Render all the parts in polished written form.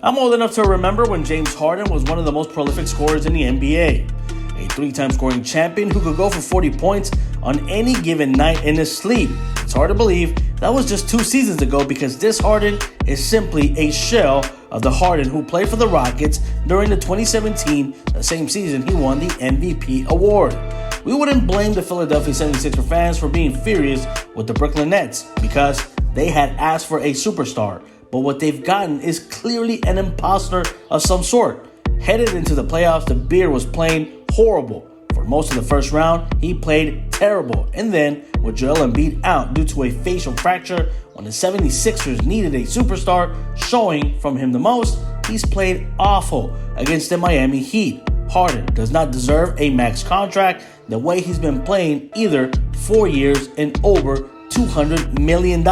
I'm old enough to remember when James Harden was one of the most prolific scorers in the NBA. A three-time scoring champion who could go for 40 points on any given night in his sleep. It's hard to believe that was just 2 seasons ago because this Harden is simply a shell of the Harden who played for the Rockets during the 2017, the same season he won the MVP award. We wouldn't blame the Philadelphia 76ers fans for being furious with the Brooklyn Nets because they had asked for a superstar. But what they've gotten is clearly an imposter of some sort. Headed into the playoffs, the Beard was playing horrible. For most of the first round, he played terrible. And then, with Joel Embiid out due to a facial fracture, when the 76ers needed a superstar showing from him the most, he's played awful against the Miami Heat. Harden does not deserve a max contract the way he's been playing either 4 years and over $200 million.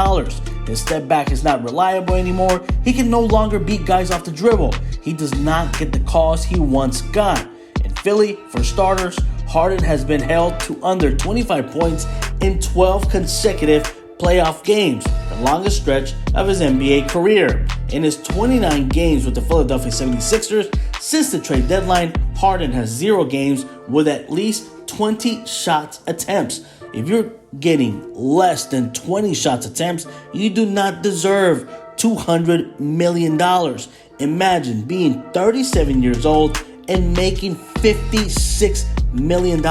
His step back is not reliable anymore. He can no longer beat guys off the dribble. He does not get the calls he once got. In Philly, for starters, Harden has been held to under 25 points in 12 consecutive playoff games, the longest stretch of his NBA career. In his 29 games with the Philadelphia 76ers since the trade deadline, Harden has 0 games with at least 20 shot attempts. If you're getting less than 20 shots attempts, you do not deserve $200 million. Imagine being 37 years old and making $56 million.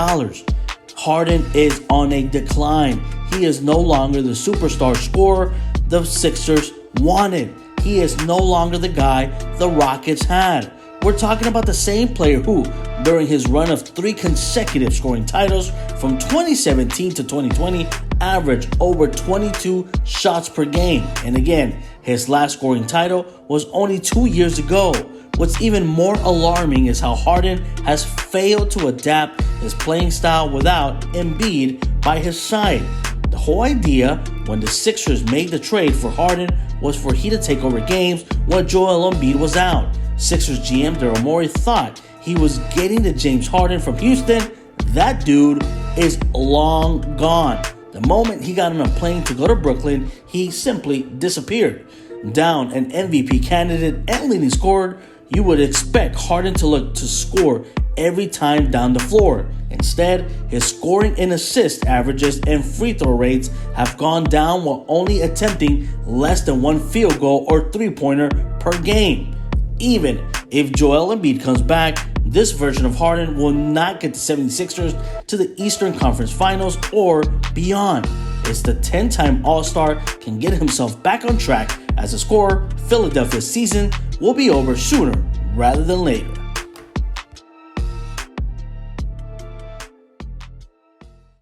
Harden is on a decline. He is no longer the superstar scorer the Sixers wanted. He is no longer the guy the Rockets had. We're talking about the same player who, during his run of 3 consecutive scoring titles from 2017 to 2020, averaged over 22 shots per game. And again, his last scoring title was only 2 years ago. What's even more alarming is how Harden has failed to adapt his playing style without Embiid by his side. The whole idea when the Sixers made the trade for Harden was for he to take over games when Joel Embiid was out. Sixers GM Daryl Morey thought he was getting the James Harden from Houston. That dude is long gone. The moment he got on a plane to go to Brooklyn, he simply disappeared. Down an MVP candidate and leading scorer, you would expect Harden to look to score every time down the floor. Instead, his scoring and assist averages and free throw rates have gone down while only attempting less than 1 field goal or 3-pointer per game. Even if Joel Embiid comes back, this version of Harden will not get the 76ers to the Eastern Conference Finals or beyond. It's the 10-time All-Star can get himself back on track as a scorer. Philadelphia's season will be over sooner rather than later.